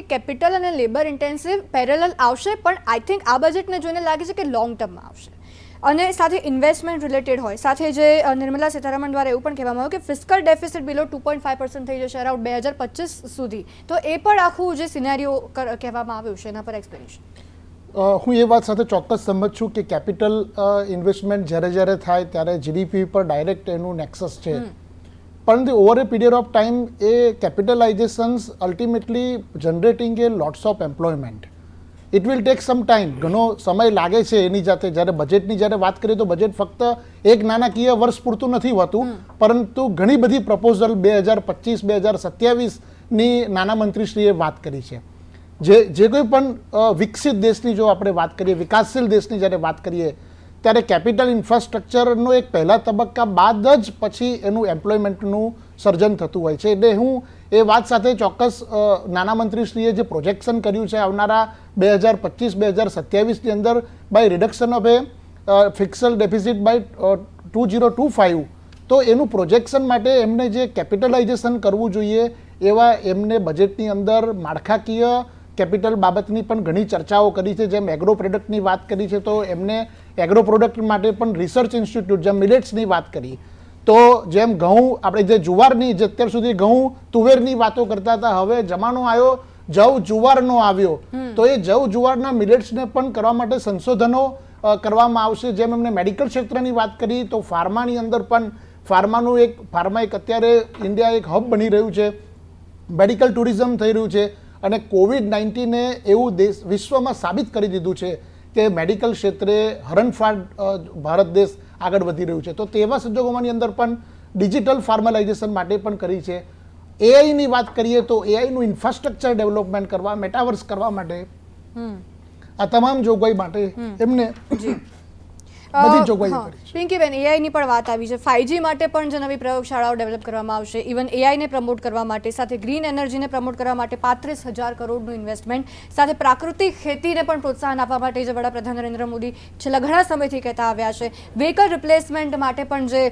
કે કેપિટલ અને labour intensive parallel આવશે, પણ આઈ થિંક આ બજેટને જોઈને લાગે છે કે લોંગ ટર્મમાં આવશે અને સાથે ઇન્વેસ્ટમેન્ટ રિલેટેડ હોય. સાથે જે નિર્મલા સીતારામન દ્વારા એવું પણ કહેવામાં આવ્યું કે ફિસ્કલ ડેફિસિટ બિલો 2.5% થઈ જશે અરાઉન્ડ 2025 સુધી. તો એ પણ આખું જે સિનેરિયો કહેવામાં આવ્યું છે એના પર એક્સપ્લેનેશન. હું એ વાત સાથે ચોક્કસ સમજ છું કે કેપિટલ ઇન્વેસ્ટમેન્ટ જ્યારે થાય ત્યારે જીડીપી પર ડાયરેક્ટ એનું નેક્સસ છે, પરંતુ over a period of time એ capitalisations ultimately generating a lots of employment. It will take some time, ઘણો સમય લાગે છે એની જાતે. જ્યારે બજેટની જ્યારે વાત કરીએ તો બજેટ ફક્ત એક નાણાકીય વર્ષ પૂરતું નથી હોતું, પરંતુ ઘણી બધી પ્રપોઝલ 2025-2027ની નાણામંત્રીશ્રીએ વાત કરી છે. જે કોઈ પણ વિકસિત દેશની જો આપણે વાત કરીએ, વિકાસશીલ દેશની જ્યારે વાત કરીએ, ત્યારે કેપિટલ ઇન્ફ્રાસ્ટ્રક્ચરનો એક પહેલા તબક્કા બાદ જ પછી એનું એમ્પ્લોયમેન્ટનું સર્જન થતું હોય છે. એટલે હું એ વાત સાથે ચોક્કસ નાણામંત્રીશ્રીએ જે પ્રોજેક્શન કર્યું છે આવનારા 2025-2027ની અંદર by reduction of a fiscal deficit by 2025, તો એનું પ્રોજેક્શન માટે એમને જે કેપિટલાઇઝેશન કરવું જોઈએ એવા એમને બજેટની અંદર માળખાકીય કેપિટલ બાબતની પણ ઘણી ચર્ચાઓ કરી છે. જેમ એગ્રો પ્રોડક્ટની વાત કરી છે તો એમને એગ્રો પ્રોડક્ટ માટે પણ રિસર્ચ ઇન્સ્ટિટ્યૂટ, જેમ મિલેટ્સની વાત કરી, તો જેમ ઘઉં આપણે જે જુવારની, જે અત્યાર સુધી ઘઉં તુવેરની વાતો કરતા હતા, હવે જમાનો આવ્યો જવ જુવારનો આવ્યો, તો એ જવ જુવારના મિલેટ્સને પણ કરવા માટે સંશોધનો કરવામાં આવશે. જેમ એમને મેડિકલ ક્ષેત્રની વાત કરી તો ફાર્માની અંદર પણ ફાર્મા એક અત્યારે ઇન્ડિયા એક હબ બની રહ્યું છે, મેડિકલ ટુરિઝમ થઈ રહ્યું છે, અને કોવિડ-19એ એવું વિશ્વમાં સાબિત કરી દીધું છે કે મેડિકલ ક્ષેત્રે હરણફાળ ભારત દેશ આગળ વધી રહ્યું છે. તો તેવા સંજોગોની અંદર પણ ડિજિટલ ફાર્મલાઇઝેશન માટે પણ કરી છે. એઆઈની વાત કરીએ તો એઆઈનું ઇન્ફ્રાસ્ટ્રક્ચર ડેવલપમેન્ટ કરવા, મેટાવર્સ કરવા માટે, આ તમામ જોગવાઈ માટે એમને બધી જોગવાઈઓ કરી છે. પિંકીબેન, એઆઈની પણ વાત આવી છે. 5G માટે પણ જે નવી પ્રયોગશાળાઓ ડેવલપ કરવામાં આવશે, ઇવન એઆઈને પ્રમોટ કરવા માટે, સાથે ગ્રીન એનર્જીને પ્રમોટ કરવા માટે 35,000 કરોડનું ઇન્વેસ્ટમેન્ટ, સાથે પ્રાકૃતિક ખેતીને પણ પ્રોત્સાહન આપવા માટે જે વડાપ્રધાન નરેન્દ્ર મોદી છેલ્લા ઘણા સમયથી કહેતા આવ્યા છે, વ્હીકલ રિપ્લેસમેન્ટ માટે પણ જે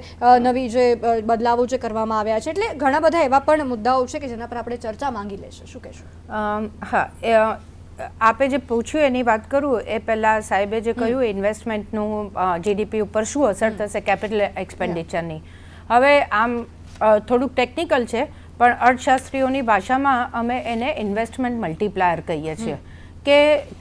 નવી જે બદલાવો જે કરવામાં આવ્યા છે, એટલે ઘણા બધા એવા પણ મુદ્દાઓ છે કે જેના પર આપણે ચર્ચા માંગી લેશે. શું કહેશો? હા, આપે જે પૂછ્યું એની વાત કરું એ પહેલાં સાહેબે જે કહ્યું ઇન્વેસ્ટમેન્ટનું જીડીપી ઉપર શું અસર થશે કેપિટલ એક્સપેન્ડિચરની. હવે આમ થોડુંક ટેકનિકલ છે, પણ અર્થશાસ્ત્રીઓની ભાષામાં અમે એને ઇન્વેસ્ટમેન્ટ મલ્ટીપ્લાયર કહીએ છીએ કે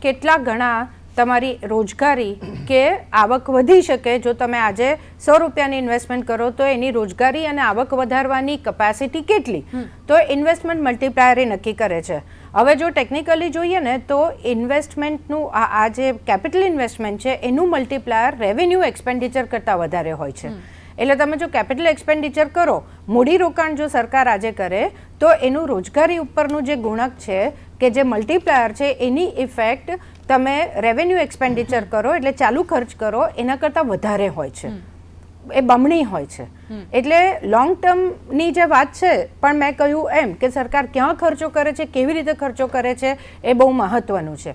કેટલા ગણા તમારી રોજગારી કે આવક વધી શકે. જો તમે આજે 100 રૂપિયાની ઇન્વેસ્ટમેન્ટ કરો તો એની રોજગારી અને આવક વધારવાની કેપેસિટી કેટલી, તો ઇન્વેસ્ટમેન્ટ મલ્ટીપ્લાયર એ નક્કી કરે છે. હવે જો ટેકનિકલી જોઈએ ને તો ઇન્વેસ્ટમેન્ટનું આ જે કેપિટલ ઇન્વેસ્ટમેન્ટ છે એનું મલ્ટીપ્લાયર રેવન્યુ એક્સપેન્ડિચર કરતાં વધારે હોય છે. એટલે તમે જો કેપિટલ એક્સપેન્ડિચર કરો, મૂડીરોકાણ જો સરકાર આજે કરે, તો એનું રોજગારી ઉપરનું જે ગુણક છે કે જે મલ્ટીપ્લાયર છે એની ઇફેક્ટ તમે રેવન્યુ એક્સપેન્ડિચર કરો એટલે ચાલુ ખર્ચ કરો એના કરતાં વધારે હોય છે, એ બમણી હોય છે. એટલે લોંગ ટર્મની જે વાત છે, પણ મેં કહ્યું એમ કે સરકાર ક્યાં ખર્ચો કરે છે, કેવી રીતે ખર્ચો કરે છે, એ બહુ મહત્વનું છે.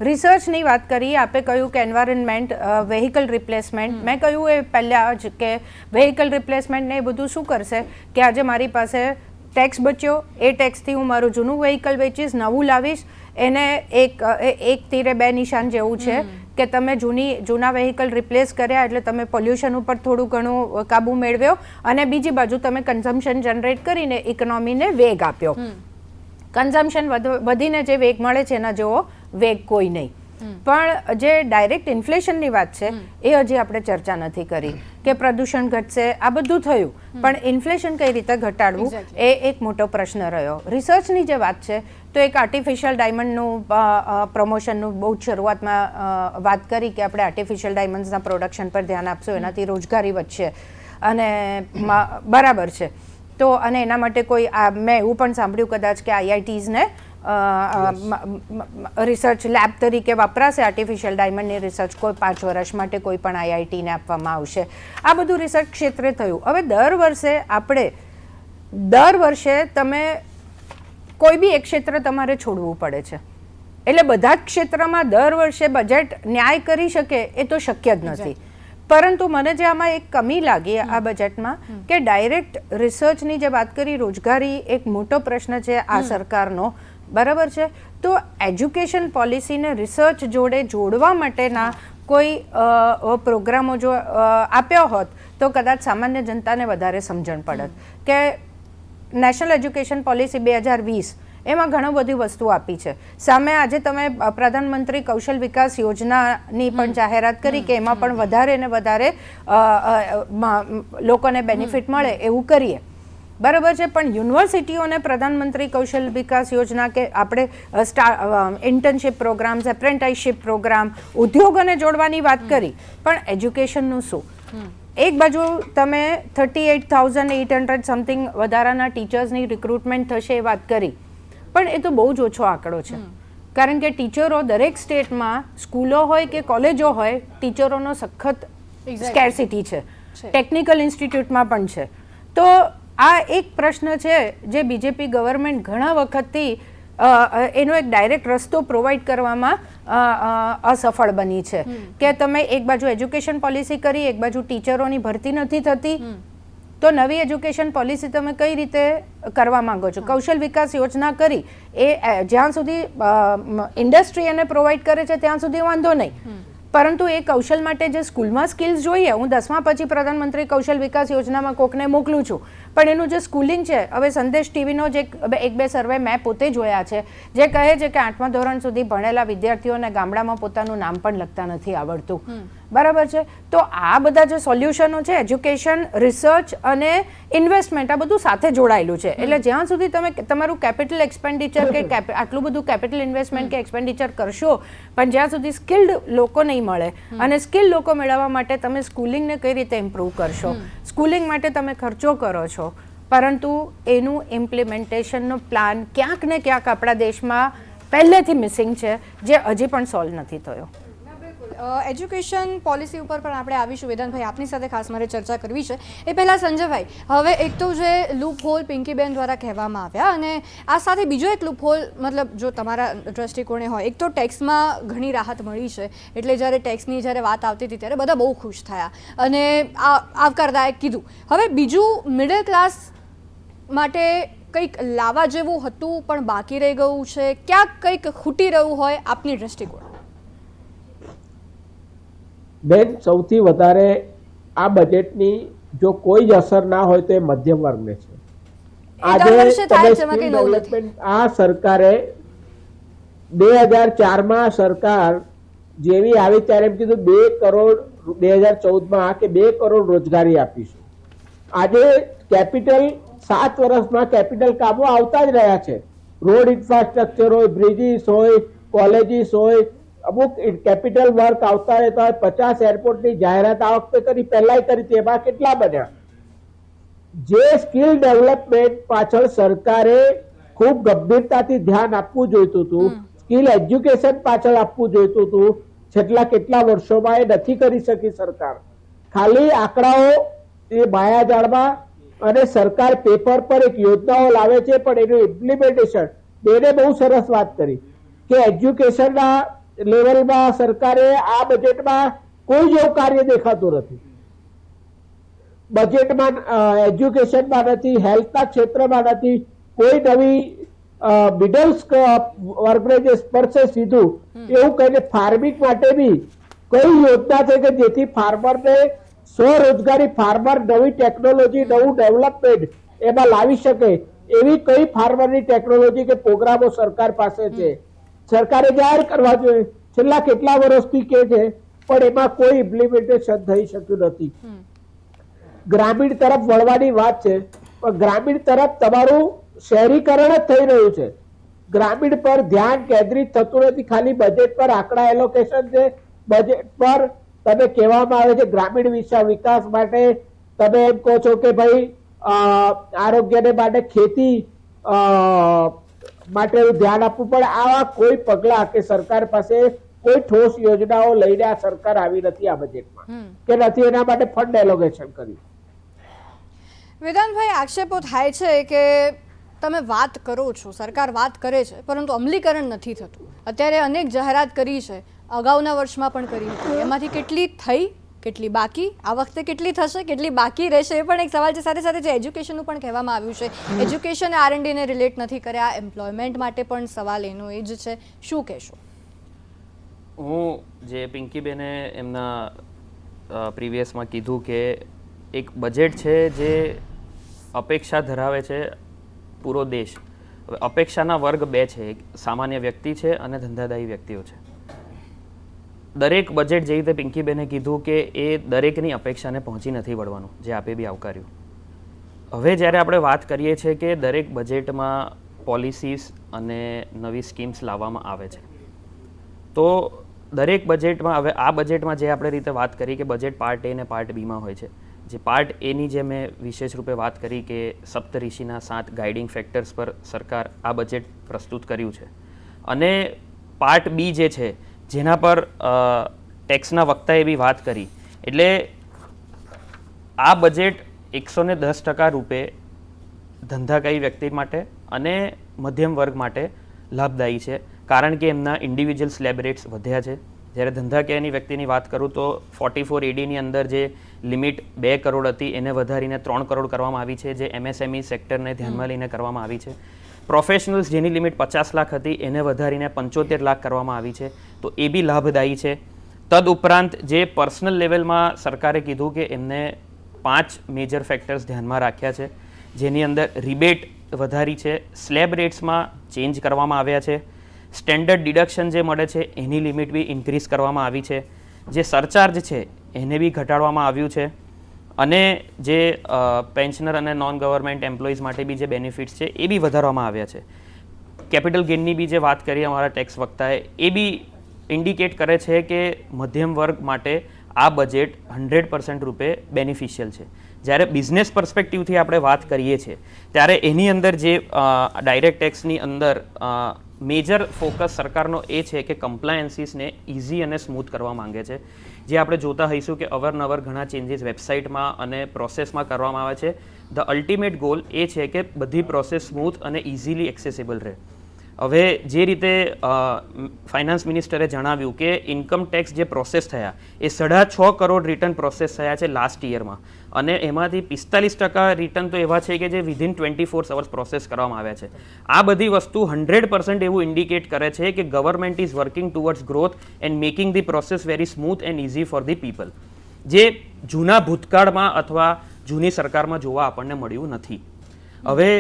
રિસર્ચની વાત કરી, આપે કહ્યું કે એન્વાયરમેન્ટ, વેહિકલ રિપ્લેસમેન્ટ. મેં કહ્યું એ પહેલાં જ કે વેહિકલ રિપ્લેસમેન્ટ ને એ બધું શું કરશે કે આજે મારી પાસે ટેક્સ બચ્યો, એ ટેક્સથી હું મારું જૂનું વેહિકલ વેચીશ, નવું લાવીશ. એને એક તીરે બે નિશાન જેવું છે કે તમે જૂના વેહિકલ રિપ્લેસ કર્યા એટલે તમે પોલ્યુશન ઉપર થોડું ઘણું કાબુ મેળવ્યો, અને બીજી બાજુ તમે કન્ઝમ્પશન જનરેટ કરીને ઇકોનોમીને વેગ આપ્યો. કન્ઝમ્પશન વધીને જે વેગ મળે છે એના જેવો વેગ કોઈ નહીં. પણ જે ડાયરેક્ટ ઇન્ફ્લેશનની વાત છે એ હજી આપણે ચર્ચા નથી કરી કે પ્રદૂષણ ઘટશે, આ બધું થયું, પણ ઇન્ફ્લેશન કઈ રીતે ઘટાડવું એ એક મોટો પ્રશ્ન રહ્યો. રિસર્ચની જે વાત છે તો એક આર્ટિફિશિયલ ડાયમંડનું પ્રમોશનનું બહુ જ શરૂઆતમાં વાત કરી કે આપણે આર્ટિફિશિયલ ડાયમંડ્સના પ્રોડક્શન પર ધ્યાન આપશું, એનાથી રોજગારી વધશે અને બરાબર છે. તો અને એના માટે કોઈ મેં એવું પણ સાંભળ્યું કદાચ કે આઈઆઈટીઝને રિસર્ચ લેબ તરીકે વપરાશે આર્ટિફિશિયલ ડાયમંડની રિસર્ચ કોઈ 5 વર્ષ માટે કોઈ પણ આઈઆઈટીને આપવામાં આવશે. આ બધું રિસર્ચ ક્ષેત્રે થયું. હવે દર વર્ષે તમે કોઈ બી એક ક્ષેત્ર તમારે છોડવું પડે છે. એટલે બધા જ ક્ષેત્રમાં દર વર્ષે બજેટ ન્યાય કરી શકે એ તો શક્ય જ નથી. પરંતુ મને જે આમાં એક કમી લાગી આ બજેટમાં કે ડાયરેક્ટ રિસર્ચની જે વાત કરી, રોજગારી એક મોટો પ્રશ્ન છે આ સરકારનો. બરાબર છે. તો એજ્યુકેશન પોલિસીને રિસર્ચ જોડે જોડવા માટેના કોઈ પ્રોગ્રામો જો આપ્યા હોત તો કદાચ સામાન્ય જનતાને વધારે સમજણ પડત કે નેશનલ એજ્યુકેશન પોલિસી 2020 એમાં ઘણું બધી વસ્તુ આપી છે. સામે આજે તમે પ્રધાનમંત્રી કૌશલ વિકાસ યોજનાની પણ જાહેરાત કરી કે એમાં પણ વધારે ને વધારે લોકોને બેનિફિટ મળે એવું કરીએ. બરાબર છે. પણ યુનિવર્સિટીઓને પ્રધાનમંત્રી કૌશલ વિકાસ યોજના કે આપણે ઇન્ટર્નશીપ પ્રોગ્રામ્સ, એપ્રેન્ટિસશીપ પ્રોગ્રામ, ઉદ્યોગોને જોડવાની વાત કરી, પણ એજ્યુકેશનનું શું? એક બાજુ તમે 38,800 સમથિંગ વધારાના ટીચર્સની રિક્રુટમેન્ટ થશે એ વાત કરી, પણ એ તો બહુ જ ઓછો આંકડો છે. કારણ કે ટીચરો દરેક સ્ટેટમાં સ્કૂલો હોય કે કોલેજો હોય, ટીચરોનો સખત સ્કેરસિટી છે. ટેકનિકલ ઇન્સ્ટિટ્યૂટમાં પણ છે. તો આ એક પ્રશ્ન છે જે બીજેપી ગવર્મેન્ટ ઘણા વખતથી એનો એક ડાયરેક્ટ રસ્તો પ્રોવાઈડ કરવામાં અસફળ બની છે કે તમે એક બાજુ એજ્યુકેશન પોલિસી કરી, એક બાજુ ટીચરોની ભરતી નથી થતી, તો નવી એજ્યુકેશન પોલિસી તમે કઈ રીતે કરવા માંગો છો? કૌશલ વિકાસ યોજના કરી એ જ્યાં સુધી ઇન્ડસ્ટ્રી એને પ્રોવાઈડ કરે છે ત્યાં સુધી વાંધો નહીં, પરંતુ એ કૌશલ માટે જે સ્કૂલમાં સ્કિલ્સ જોઈએ, હું 10મા પછી પ્રધાનમંત્રી કૌશલ વિકાસ યોજનામાં કોકને મોકલું છું, પણ એનું જે સ્કૂલિંગ છે, હવે સંદેશ ટીવીનો જે એક બે સર્વે મેં પોતે જોયા છે જે કહે છે કે 8મા ધોરણ સુધી ભણેલા વિદ્યાર્થીઓને ગામડામાં પોતાનું નામ પણ લખતા નથી આવડતું. બરાબર છે. તો આ બધા જે સોલ્યુશનો છે, એજ્યુકેશન, રિસર્ચ અને ઇન્વેસ્ટમેન્ટ, આ બધું સાથે જોડાયેલું છે. એટલે જ્યાં સુધી તમે તમારું કેપિટલ એક્સપેન્ડિચર કે આટલું બધું કેપિટલ ઇન્વેસ્ટમેન્ટ કે એક્સપેન્ડિચર કરશો, પણ જ્યાં સુધી સ્કિલ્ડ લોકો નહીં મળે, અને સ્કિલ લોકો મેળવવા માટે તમે સ્કૂલિંગને કઈ રીતે ઇમ્પ્રૂવ કરશો, સ્કૂલિંગ માટે તમે ખર્ચો કરો છો, પરંતુ એનું ઇમ્પ્લિમેન્ટેશનનો પ્લાન ક્યાંક ને ક્યાંક આપણા દેશમાં પહેલેથી મિસિંગ છે, જે હજી પણ સોલ્વ નથી થયો. એજ્યુકેશન પોલિસી ઉપર પણ આપણે આવીશું. વેદાંતભાઈ, આપની સાથે ખાસ મારે ચર્ચા કરવી છે. એ પહેલાં સંજયભાઈ, હવે એક તો જે લૂપ હોલ પિંકીબેન દ્વારા કહેવામાં આવ્યા, અને આ સાથે બીજો એક લૂપ હોલ, મતલબ જો તમારા દ્રષ્ટિકોણે હોય, એક તો ટેક્સમાં ઘણી રાહત મળી છે, એટલે જ્યારે ટેક્સની જ્યારે વાત આવતી હતી ત્યારે બધા બહુ ખુશ થયા અને આવકારદાયક કીધું. હવે બીજું મિડલ ક્લાસ માટે કંઈક લાવવા જેવું હતું પણ બાકી રહી ગયું છે, ક્યાંક કંઈક ખૂટી રહ્યું હોય, આપની દ્રષ્ટિકોણ? બેન, સૌથી વધારે આ બજેટની જો કોઈ જ અસર ના હોય તો એ મધ્યમ વર્ગને છે. આજે ડેવલપમેન્ટ આ સરકારે 2004માં સરકાર જેવી આવી ત્યારે એમ કીધું 2 કરોડ 2014માં કે 2 કરોડ રોજગારી આપીશું. આજે કેપિટલ 7 વર્ષમાં કેપિટલ કામો આવતા જ રહ્યા છે. રોડ ઇન્ફ્રાસ્ટ્રક્ચર હોય, બ્રિજીસ હોય, કોલેજીસ હોય, અમુક કેપિટલ વર્ક આવતા રહેતા હોય. 50 એરપોર્ટની જાહેરાત આ વખતે કરી, પહેલાય કરી હતી, એમાં કેટલા બન્યા? જે સ્કિલ ડેવલપમેન્ટ પાછળ સરકારે ખૂબ ગંભીરતાથી ધ્યાન આપવું જોઈતું હતું, સ્કિલ એજ્યુકેશન પાછળ આપવું જોઈતું હતું, છેલ્લા કેટલા વર્ષોમાં એ નથી કરી શકી સરકાર. ખાલી આંકડાઓ એ માયાજાળમાં, અને સરકાર પેપર પર એક યોજનાઓ લાવે છે, પણ એનું ઇમ્પ્લિમેન્ટેશન, બેને બહુ સરસ વાત કરી કે એજ્યુકેશનના લેવલમાં સરકારે આ બજેટમાં કોઈ જેવું કાર્ય દેખાતું નથી. બજેટમાં એજ્યુકેશનમાં નથી, હેલ્થના ક્ષેત્રમાં નથી, કોઈ નવી મિડલ વર્ગને જે સ્પર્શે સીધું એવું કહીને ફાર્મિંગ માટે બી કઈ યોજના છે કે જેથી ફાર્મરને સ્વરોજગારી, ફાર્મર નવી ટેકનોલોજી, નવું ડેવલપમેન્ટ એમાં લાવી શકે એવી કઈ ફાર્મરની ટેકનોલોજી કે પ્રોગ્રામો સરકાર પાસે છે? સરકારે જાહેર કરવા જોઈએ. છેલ્લા કેટલા વર્ષથી કે છે, પણ એમાં કોઈ ઇમ્પ્લિમેન્ટેશન થઈ શક્યું નથી. ગ્રામીણ તરફ વળવાની વાત છે, પણ ગ્રામીણ તરફ તમારું શહેરીકરણ જ થઈ રહ્યું છે. ગ્રામીણ પર ધ્યાન કેન્દ્રિત થતું નથી. ખાલી બજેટ પર આંકડા એલોકેશન છે. બજેટ પર તમે કહેવામાં આવે છે ગ્રામીણ વિકાસ માટે તમે એમ કહો છો કે ભાઈ આરોગ્યને માટે, ખેતી માટે ધ્યાન આપવું પડે. આવા કોઈ પગલા કે સરકાર પાસે કોઈ ઠોસ યોજનાઓ લઈને આ સરકાર આવી નથી આ બજેટમાં, કે નથી એના માટે ફંડ એલોકેશન કર્યું. વેદાંતભાઈ, આક્ષેપો થાય છે કે તમે વાત કરો છો, સરકાર વાત કરે છે, પરંતુ અમલીકરણ નથી થતું. અત્યારે અનેક જાહેરાત કરી છે, અગાઉના વર્ષમાં પણ કરી હતી, એમાંથી કેટલી થઈ કેટલી બાકી, આ વખતે કેટલી થશે, કેટલી બાકી રહેશે, એ પણ એક સવાલ છે. સાથે સાથે જે એજ્યુકેશનનું પણ કહેવામાં આવ્યું છે, એજ્યુકેશન R&Dને રિલેટ નથી કર્યા, એમ્પ્લોયમેન્ટ માટે પણ સવાલ એનો એ જ છે. શું કહેશો? હું જે પિંકીબેને એમના પ્રીવિયસમાં કીધું કે એક બજેટ છે જે અપેક્ષા ધરાવે છે પૂરો દેશ. હવે અપેક્ષાના વર્ગ બે છે, એક સામાન્ય વ્યક્તિ છે અને ધંધાદાયી વ્યક્તિઓ છે. દરેક બજેટ જે રીતે પિંકીબેને કીધું કે એ દરેકની અપેક્ષાને પહોંચી નથી વળવાનું, જે આપે બી આવકાર્યું. હવે જ્યારે આપણે વાત કરીએ છીએ કે દરેક બજેટમાં પોલિસીસ અને નવી સ્કીમ્સ લાવવામાં આવે છે, તો દરેક બજેટમાં હવે આ બજેટમાં જે આપણે રીતે વાત કરી કે બજેટ પાર્ટ એ અને પાર્ટ બીમાં હોય છે. જે પાર્ટ એની જે મેં વિશેષ રૂપે વાત કરી કે સપ્તઋષિના 7 ગાઈડિંગ ફેક્ટર્સ પર સરકાર આ બજેટ પ્રસ્તુત કર્યું છે, અને પાર્ટ બી જે છે જેના પર ટેક્સના વક્તાએ બી વાત કરી. એટલે આ બજેટ 110% રૂપે ધંધાકારી વ્યક્તિ માટે અને મધ્યમ વર્ગ માટે લાભદાયી છે, કારણ કે એમના ઇન્ડિવિજ્યુઅલ સ્લેબ રેટ્સ વધ્યા છે. જ્યારે ધંધાકીયની વ્યક્તિની વાત કરું તો 44 ADની અંદર જે લિમિટ 2 કરોડ હતી એને વધારીને 3 કરોડ કરવામાં આવી છે, જે MSME સેક્ટરને ધ્યાનમાં લઈને કરવામાં આવી છે. પ્રોફેશનલ્સ જેની લિમિટ 50 લાખ હતી એને વધારીને 75 લાખ કરવામાં આવી છે, તો એ બી લાભદાયી છે. તદ ઉપરાંત જે પર્સનલ લેવલમાં સરકારે કીધું કે એમને 5 મેજર ફેક્ટર્સ ધ્યાનમાં રાખ્યા છે, જેની અંદર રિબેટ વધારી છે, સ્લેબ રેટ્સમાં ચેન્જ કરવામાં આવ્યા છે, સ્ટેન્ડર્ડ ડિડક્શન જે મળે છે એની લિમિટ બી ઇન્ક્રીઝ કરવામાં આવી છે, જે સરચાર્જ છે એને બી ઘટાડવામાં આવ્યું છે, અને જે પેન્શનર અને નોન ગવર્મેન્ટ એમ્પ્લોઈઝ માટે બી જે બેનિફિટ્સ છે એ બી વધારવામાં આવ્યા છે. કેપિટલ ગેઇનની બી જે વાત કરી અમારા ટેક્સ વક્તાએ, એ બી ઇન્ડિકેટ કરે છે કે મધ્યમ વર્ગ માટે આ બજેટ 100% રૂપે બેનિફિશિયલ છે. જ્યારે બિઝનેસ પર્સપેક્ટિવથી આપણે વાત કરીએ છીએ ત્યારે એની અંદર જે ડાયરેક્ટ ટેક્સની અંદર મેજર ફોકસ સરકારનો એ છે કે કમ્પ્લાયન્સીસને ઇઝી અને સ્મૂથ કરવા માંગે છે. જે આપણે જોતા હોઈશું કે અવારનવાર ઘણા ચેન્જીસ વેબસાઇટમાં અને પ્રોસેસમાં કરવામાં આવે છે. ધ અલ્ટિમેટ ગોલ એ છે કે બધી પ્રોસેસ સ્મૂથ અને ઇઝીલી એક્સેસિબલ રહે. હવે જે રીતે ફાઇનાન્સ મિનિસ્ટરે જણાવ્યું કે ઇન્કમ ટેક્સ જે પ્રોસેસ થયા એ 6.5 કરોડ રિટર્ન પ્રોસેસ થયા છે લાસ્ટ યરમાં, અને એમાંથી 45% રિટર્ન તો એવા છે કે જે વિધિન 24 અવર્સ પ્રોસેસ કરવામાં આવ્યા છે. આ બધી વસ્તુ 100% એવું ઇન્ડિકેટ કરે છે કે government is working towards growth and making the process very smooth and easy for the people, જે જૂના ભૂતકાળમાં અથવા જૂની સરકારમાં જોવા આપણને મળ્યું નથી. હવે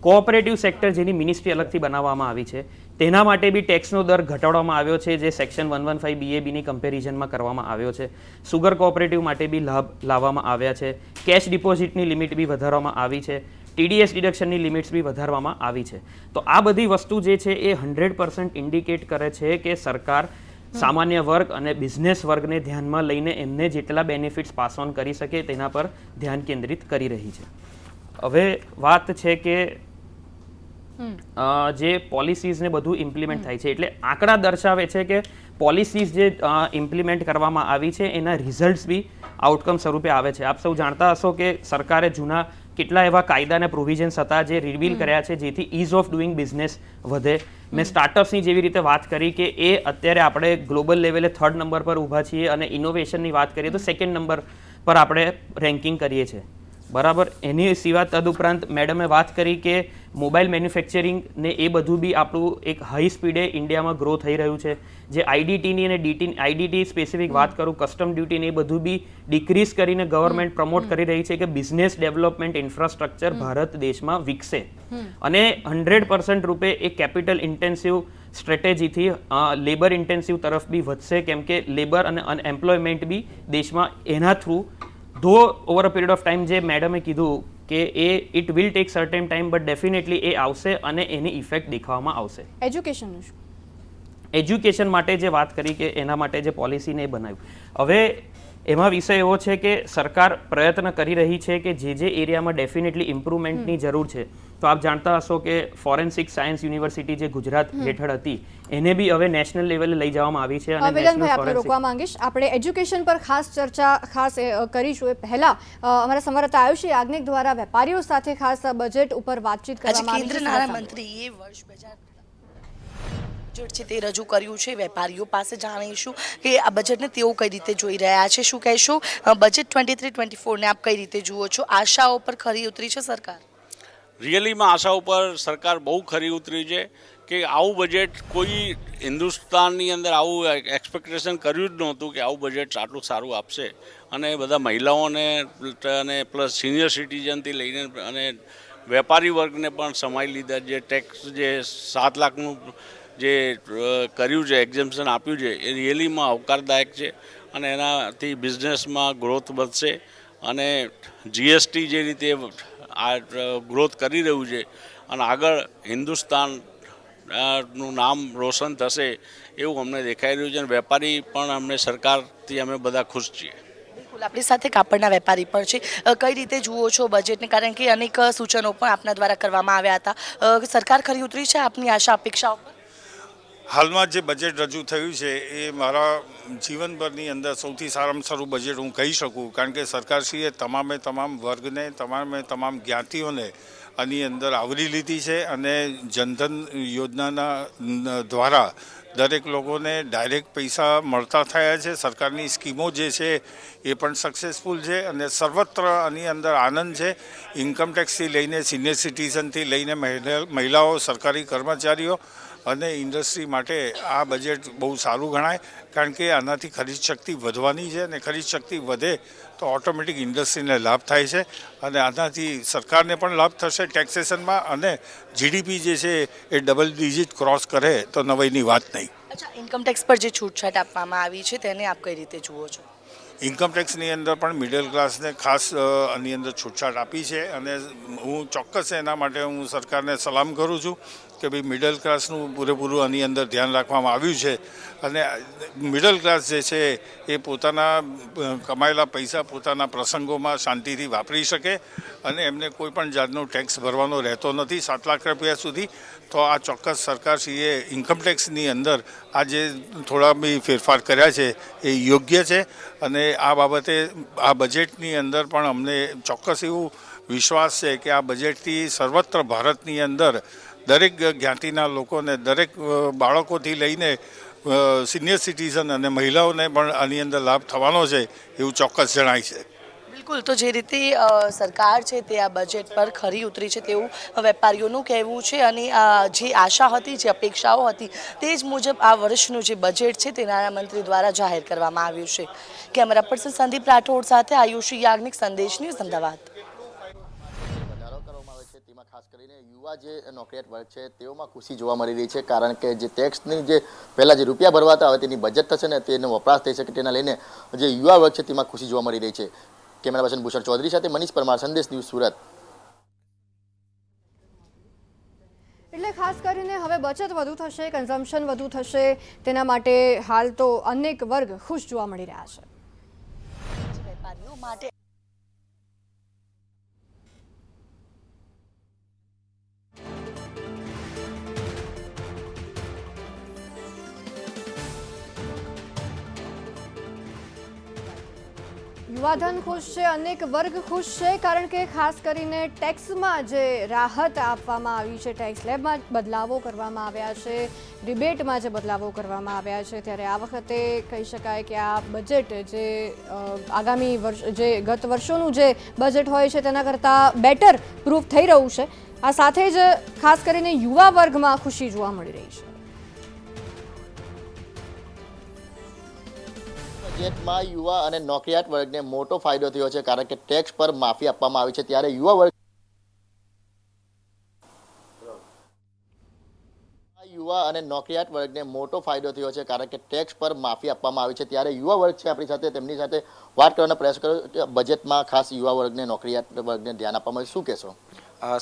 કોઓપરેટિવ સેક્ટર જેની મિનિસ્ટ્રી અલગથી બનાવવામાં આવી છે તેના માટે બી ટેક્સનો દર ઘટાડવામાં આવ્યો છે, જે સેક્શન 115 BABની કમ્પેરિઝનમાં કરવામાં આવ્યો છે. સુગર કોઓપરેટિવ માટે બી લાભ લાવવામાં આવ્યા છે. કેશ ડિપોઝિટની લિમિટ બી વધારવામાં આવી છે. TDS ડિડક્શનની લિમિટ્સ બી વધારવામાં આવી છે. તો આ બધી વસ્તુ જે છે એ 100% ઇન્ડિકેટ કરે છે કે સરકાર સામાન્ય વર્ગ અને બિઝનેસ વર્ગને ધ્યાનમાં લઈને એમને જેટલા બેનિફિટ્સ પાસ ઓન કરી શકે તેના પર ધ્યાન કેન્દ્રિત કરી રહી છે. હવે વાત છે કે જે પોલિસીઝ ને બધું ઇમ્પ્લિમેન્ટ થાય છે, એટલે આંકડા દર્શાવે છે કે પોલિસીઝ જે ઇમ્પ્લિમેન્ટ કરવામાં આવી છે એના રિઝલ્ટ્સ બી આઉટકમ સ્વરૂપે આવે છે. આપ સૌ જાણતા હશો કે સરકારે જૂના કેટલા એવા કાયદા અને પ્રોવિઝન્સ હતા જે રિવીલ કર્યા છે જેથી ઇઝ ઓફ ડુઈંગ બિઝનેસ વધે. મેં સ્ટાર્ટઅપ્સની જેવી રીતે વાત કરી કે એ અત્યારે આપણે ગ્લોબલ લેવલે 3rd નંબર પર ઊભા છીએ, અને ઇનોવેશનની વાત કરીએ તો 2nd નંબર પર આપણે રેન્કિંગ કરીએ છીએ, બરાબર. એની સિવાય તદુપરાંત મેડમે વાત કરી કે મોબાઈલ મેન્યુફેક્ચરિંગ ને એ બધું બી આપણું એક હાઈ સ્પીડે ઇન્ડિયામાં ગ્રો થઈ રહ્યું છે. જે આઈડીટીની અને આઈડીટી સ્પેસિફિક વાત કરું, કસ્ટમ ડ્યુટીને એ બધું બી ડિક્રીઝ કરીને ગવર્મેન્ટ પ્રમોટ કરી રહી છે કે બિઝનેસ ડેવલપમેન્ટ ઇન્ફ્રાસ્ટ્રક્ચર ભારત દેશમાં વિકસે, અને 100% રૂપે એ કેપિટલ ઇન્ટેન્સિવ સ્ટ્રેટેજીથી લેબર ઇન્ટેન્સિવ તરફ બી વધશે, કેમ કે લેબર અને અનએમ્પ્લોયમેન્ટ બી દેશમાં એના થ્રુ ધો over a period of time જે મેડમે કીધું કે it will take certain time, but definitely એ આવશે અને એની ઇફેક્ટ દેખાવામાં આવશે. એજ્યુકેશનનું શું? એજ્યુકેશન માટે જે વાત કરી કે એના માટે જે પોલિસીને એ બનાવ્યું, હવે એમાં વિષય એવો છે કે સરકાર પ્રયત્ન કરી રહી છે કે જે એરિયામાં ડેફિનેટલી ઇમ્પ્રુવમેન્ટની જરૂર છે. તો આપ જાણતા હશો કે ફોરેન્સિક સાયન્સ યુનિવર્સિટી જે ગુજરાત હેઠળ હતી એને બી હવે નેશનલ લેવલે લઈ જવામાં આવી છે. અને વેદાંતભાઈ, આપણે રોકવા માંગીશ, આપણે એજ્યુકેશન પર ખાસ ચર્ચા કરીશું. એ પહેલા અમારા સંવાદદાતા આયુષી યાજ્ઞિક દ્વારા વેપારીઓ સાથે ખાસ બજેટ ઉપર વાતચીત કરવામાં આવી છે. કેન્દ્ર નાણામંત્રીએ વર્ષ 2000 બજેટ છે તે રજૂ કર્યું છે, વેપારીઓ પાસે જાણીશું કે આ બજેટને તેઓ કઈ રીતે જોઈ રહ્યા છે. શું કહેશો બજેટ 23-24 ને આપ કઈ રીતે જુઓ છો? આશાઓ પર ખરી ઉતરી છે સરકાર? રિયલીમાં આશા ઉપર સરકાર બહુ ખરી ઉતરી છે કે આવું બજેટ કોઈ હિન્દુસ્તાનની અંદર આવું એક્સપેક્ટેશન કર્યું જ નહોતું કે આવું બજેટ આટલું સારું આપશે. અને બધા મહિલાઓને અને પ્લસ સિનિયર સિટીઝનથી લઈને અને વેપારી વર્ગને પણ સમાઈ લીધા. જે ટેક્સ જે 7 લાખનું જે કર્યું છે, એક્ઝેમ્પશન આપ્યું છે, એ રિયલીમાં આવકારદાયક છે અને એનાથી બિઝનેસમાં ગ્રોથ વધશે. અને જીએસટી જે રીતે આ ગ્રોથ કરી રહ્યું છે અને આગળ હિન્દુસ્તાન નું નામ રોશન થશે એવું અમને દેખાઈ રહ્યું છે. અને વેપારી પણ અમને સરકારથી અમે બધા ખુશ છીએ. બિલકુલ, આપણી સાથે કાપડના વેપારી પણ છે. કઈ રીતે જુઓ છો બજેટને? કારણ કે અનેક સૂચનો પણ આપના દ્વારા કરવામાં આવ્યા હતા. સરકાર ખરી ઉતરી છે આપની આશા અપેક્ષાઓ પર? હાલમાં જે બજેટ રજૂ થયું છે એ મારા જીવનભરની અંદર સૌથી સારામાં સારું બજેટ હું કહી શકું. કારણ કે સરકારશ્રીએ તમામ વર્ગને તમામ જ્ઞાતિઓને આની અંદર આવરી લીધી છે. અને જનધન યોજનાના દ્વારા દરેક લોકોને ડાયરેક્ટ પૈસા મળતા થયા છે. સરકારની સ્કીમો જે છે એ પણ સક્સેસફુલ છે અને સર્વત્ર આની અંદર આનંદ છે. ઇન્કમટેક્સથી લઈને સિનિયર સિટીઝનથી લઈને મહિલાઓ, સરકારી કર્મચારીઓ અને ઇન્ડસ્ટ્રી માટે આ બજેટ બહુ સારું ગણાય. કારણ કે આનાથી ખરીદ શક્તિ વધવાની છે અને ખરીદ શક્તિ વધે તો ઓટોમેટિક ઇન્ડસ્ટ્રીને લાભ થાય છે અને આનાથી સરકારને પણ લાભ થશે ટેક્સેશનમાં. અને જીડીપી જે છે એ ડબલ ડિજિટ ક્રોસ કરે તો નવાઈની વાત નહીં. અચ્છા, ઇન્કમટેક્સ પર જે છૂટછાટ આપવામાં આવી છે તેને આપ કઈ રીતે જુઓ છો? ઇન્કમટેક્સની અંદર પણ મિડલ ક્લાસને ખાસ આની અંદર છૂટછાટ આપી છે અને હું ચોક્કસ એના માટે હું સરકારને સલામ કરું છું કે ભાઈ મિડલ ક્લાસનું પૂરેપૂરું આની અંદર ધ્યાન રાખવામાં આવ્યું છે. અને મિડલ ક્લાસ જે છે એ પોતાના કમાયેલા પૈસા પોતાના પ્રસંગોમાં શાંતિથી વાપરી શકે અને એમને કોઈ પણ જાતનો ટેક્સ ભરવાનો રહેતો નથી 7 લાખ રૂપિયા સુધી. તો આ ચોક્કસ સરકારશ્રીએ ઇન્કમટેક્સની અંદર આ જે થોડા બી ફેરફાર કર્યા છે એ યોગ્ય છે. અને આ બાબતે આ બજેટની અંદર પણ અમને ચોક્કસ એવું વિશ્વાસ છે કે આ બજેટથી સર્વત્ર ભારતની અંદર દરેક જ્ઞાતિના લોકોને, દરેક બાળકોથી લઈને સિનિયર સિટીઝન અને મહિલાઓને પણ આની અંદર લાભ થવાનો છે એવું ચોક્કસ જણાય છે. બિલકુલ, તો જે રીતે સરકાર છે તે આ બજેટ પર ખરી ઉતરી છે તેવું વેપારીઓનું કહેવું છે. અને જે આશા હતી, જે અપેક્ષાઓ હતી તે જ મુજબ આ વર્ષનું જે બજેટ છે તે નાણામંત્રી દ્વારા જાહેર કરવામાં આવ્યું છે. કેમેરા પર્સન સંદીપ રાઠોડ સાથે આયુષી યાજ્ઞિક, સંદેશ ન્યૂઝ, અમદાવાદ. તેમાં ખાસ કરીને યુવા જે નોકરિયાત વર્ગ છે તેઓમાં ખુશી જોવા મળી રહી છે. કારણ કે જે ટેક્સની જે પહેલાં જે રૂપિયા ભરવાતા હવે તેની બજેટ થશે ને તેનો વપરાશ થઈ શકે તેના લઈને જે યુવા વર્ગ છે તેમાં ખુશી જોવા મળી રહી છે. કેમેરા પર્સન ભૂષણ ચૌધરી સાથે મનીષ પરમાર, સંદેશ ન્યૂઝ, સુરત. એટલે ખાસ કરીને હવે બચત વધુ થશે, કન્ઝમ્પશન વધુ થશે, તેના માટે હાલ તો અનેક વર્ગ ખુશ જોવા મળી રહ્યા છે. વેપારીઓ માટે યુવાધન ખુશ છે, અનેક વર્ગ ખુશ છે. કારણ કે ખાસ કરીને ટેક્સમાં જે રાહત આપવામાં આવી છે, ટેક્સ સ્લેબમાં બદલાવો કરવામાં આવ્યા છે, રિબેટમાં જે બદલાવો કરવામાં આવ્યા છે, ત્યારે આ વખતે કહી શકાય કે આ બજેટ જે આગામી વર્ષ જે ગત વર્ષોનું જે બજેટ હોય છે તેના કરતાં બેટર પ્રૂફ થઈ રહ્યું છે. આ સાથે જ ખાસ કરીને યુવા વર્ગમાં ખુશી જોવા મળી રહી છે. બજેટમાં યુવા અને નોકરિયાત વર્ગને મોટો ફાયદો થયો છે. કારણ કે ટેક્સ પર માફી આપવામાં આવી છે ત્યારે યુવા વર્ગ અને નોકરિયાત વર્ગને મોટો ફાયદો થયો છે. કારણ કે ટેક્સ પર માફી આપવામાં આવી છે ત્યારે યુવા વર્ગ છે આપણી સાથે, તેમની સાથે વાત કરવાનો પ્રયાસ કર્યો. બજેટમાં ખાસ યુવા વર્ગને, નોકરિયાત વર્ગને ધ્યાન આપવામાં શું કહેશો?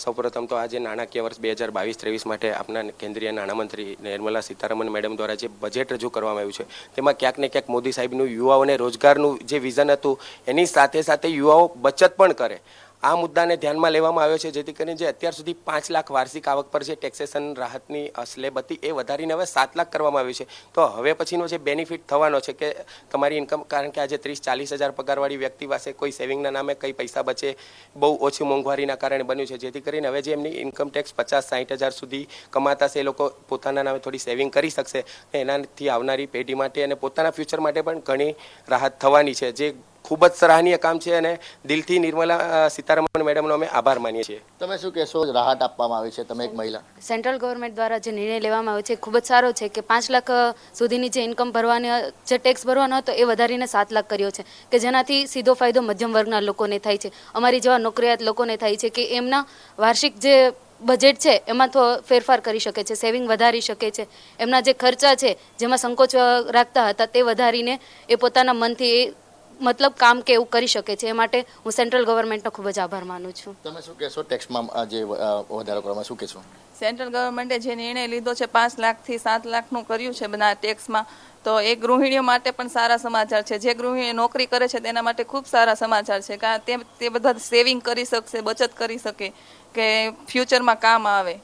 સૌપ્રથમ તો આજે નાણાકીય વર્ષ 2022-23 માટે આપણા કેન્દ્રીય નાણામંત્રી નિર્મલા સીતારમણ મેડમ દ્વારા જે બજેટ રજૂ કરવામાં આવ્યું છે તેમાં ક્યાંક ને ક્યાંક મોદી સાહેબનું યુવાઓને રોજગારનું જે વિઝન હતું એની સાથે સાથે યુવાઓ બચત પણ કરે આ મુદ્દાને ધ્યાનમાં લેવામાં આવ્યો છે, જેથી કરીને જે અત્યાર સુધી 5 લાખ વાર્ષિક આવક પર જે ટેક્સેશન રાહતની સ્લેબ હતી એ વધારીને હવે 7 લાખ કરવામાં આવી છે. તો હવે પછીનો જે બેનિફિટ થવાનો છે કે તમારી ઇન્કમ, કારણ કે આજે 30-40 હજાર પગારવાળી વ્યક્તિ પાસે કોઈ સેવિંગના નામે કંઈ પૈસા બચે બહુ ઓછી મોંઘવારીના કારણે બન્યું છે, જેથી કરીને હવે જે એમની ઇન્કમ ટેક્સ 50-60 હજાર સુધી કમાતા છે એ લોકો પોતાના નામે થોડી સેવિંગ કરી શકશે. એનાથી આવનારી પેઢી માટે અને પોતાના ફ્યુચર માટે પણ ઘણી રાહત થવાની છે, જે ખૂબ જ સરાહનીય કામ છે અને દિલથી નિર્મલા સીતારમણ મેડમનો અમે આભાર માનીએ છીએ. તમે શું કહેશો, રાહત આપવામાં આવી છે, તમે એક મહિલા? સેન્ટ્રલ ગવર્મેન્ટ દ્વારા જે નિર્ણય લેવામાં આવ્યો છે ખૂબ જ સારો છે કે 5 લાખ સુધીની જે ઇન્કમ ભરવાની, જે ટેક્સ ભરવાનો હતો એ વધારીને 7 લાખ કર્યો છે, કે જેનાથી સીધો ફાયદો મધ્યમ વર્ગના લોકોને થાય છે, અમારી જેવા નોકરિયાત લોકોને થાય છે કે એમના વાર્ષિક જે બજેટ છે એમાં તો ફેરફાર કરી શકે છે, સેવિંગ વધારી શકે છે, એમના જે ખર્ચા છે જેમાં સંકોચ રાખતા હતા તે વધારીને એ પોતાના મનથી મતલબ કામ કે એવું કરી શકે છે. એ માટે હું સેન્ટ્રલ ગવર્મેન્ટનો ખૂબ જ આભાર માનું છું. તમે શું કહેશો, ટેક્સમાં જે વધારો કરવામાં શું કહેશો? સેન્ટ્રલ ગવર્મેન્ટે જે નિર્ણય લીધો છે 5 લાખથી 7 લાખનું કર્યું છે બધા ટેક્સમાં, તો એ ગૃહિણીઓ માટે પણ સારા સમાચાર છે. જે ગૃહિણી નોકરી કરે છે તેના માટે ખૂબ સારા સમાચાર છે, કારણ તે બધા સેવિંગ કરી શકશે, બચત કરી શકે કે ફ્યુચરમાં કામ આવે.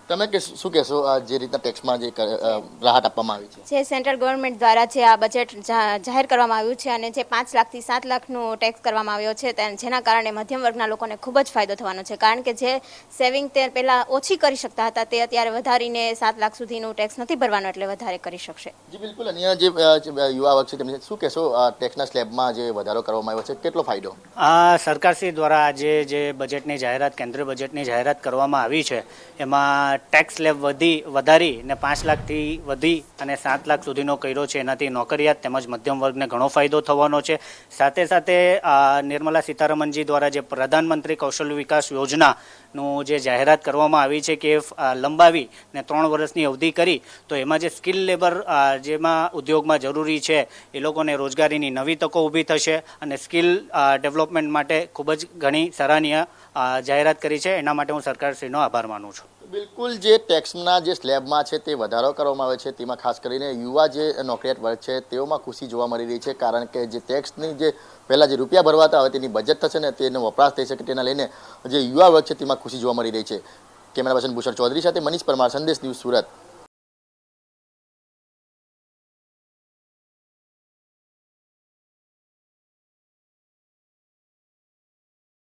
તમે શું કહેશો, જે રીતના ટેક્સમાં જે રાહત આપવામાં આવી છે? જે સેન્ટ્રલ ગવર્મેન્ટ દ્વારા જે આ બજેટ જાહેર કરવામાં આવ્યું છે અને જે 5 લાખથી 7 લાખનું ટેક્સ કરવામાં આવ્યો છે, જેના કારણે મધ્યમ વર્ગના લોકોને ખૂબ જ ફાયદો થવાનો છે, કારણ કે જે સેવિંગ તે પહેલાં ઓછી કરી શકતા હતા તે અત્યારે વધારીને 7 લાખ સુધીનું ટેક્સ નથી ભરવાનો, એટલે વધારે કરી શકશે. જી બિલકુલ. અન્ય જે યુવા વર્ગ છે તેમને શું કહેશો, ટેક્સના સ્લેબમાં જે વધારો કરવામાં આવ્યો છે કેટલો ફાયદો? સરકારશ્રી દ્વારા આજે જે બજેટની જાહેરાત, કેન્દ્રીય બજેટની જાહેરાત કરવામાં આવી છે એમાં ટેક્સ સ્લેબ વધારી ને 5 લાખથી વધી અને 7 લાખ સુધીનો કર્યો છે. એનાથી નોકરિયાત તેમજ મધ્યમ વર્ગને ઘણો ફાયદો થવાનો છે. સાથે સાથે નિર્મલા સીતારમણજી દ્વારા જે પ્રધાનમંત્રી કૌશલ્ય વિકાસ યોજનાનું જે જાહેરાત કરવામાં આવી છે કે લંબાવી ને 3 વર્ષની અવધિ કરી, તો એમાં જે સ્કિલ લેબર જેમાં ઉદ્યોગમાં જરૂરી છે એ લોકોને રોજગારીની નવી તકો ઊભી થશે અને સ્કિલ ડેવલપમેન્ટ માટે ખૂબ જ ઘણી સરાહનીય જાહેરાત કરી છે. એના માટે હું સરકારશ્રીનો આભાર માનું છું. બિલકુલ. જે ટેક્સના જે સ્લેબમાં છે તે વધારો કરવામાં આવે છે તેમાં ખાસ કરીને યુવા જે નોકરિયાત વર્ગ છે તેઓમાં ખુશી જોવા મળી રહી છે, કારણ કે જે ટેક્સની જે પહેલાં જે રૂપિયા ભરવાતા હવે તેની બચત થશે ને તેનો વપરાશ થઈ શકે, તેના લઈને જે યુવા વર્ગ છે તેમાં ખુશી જોવા મળી રહી છે. કેમેરા પર્સન ભૂષણ ચૌધરી સાથે મનીષ પરમાર, સંદેશ ન્યૂઝ, સુરત.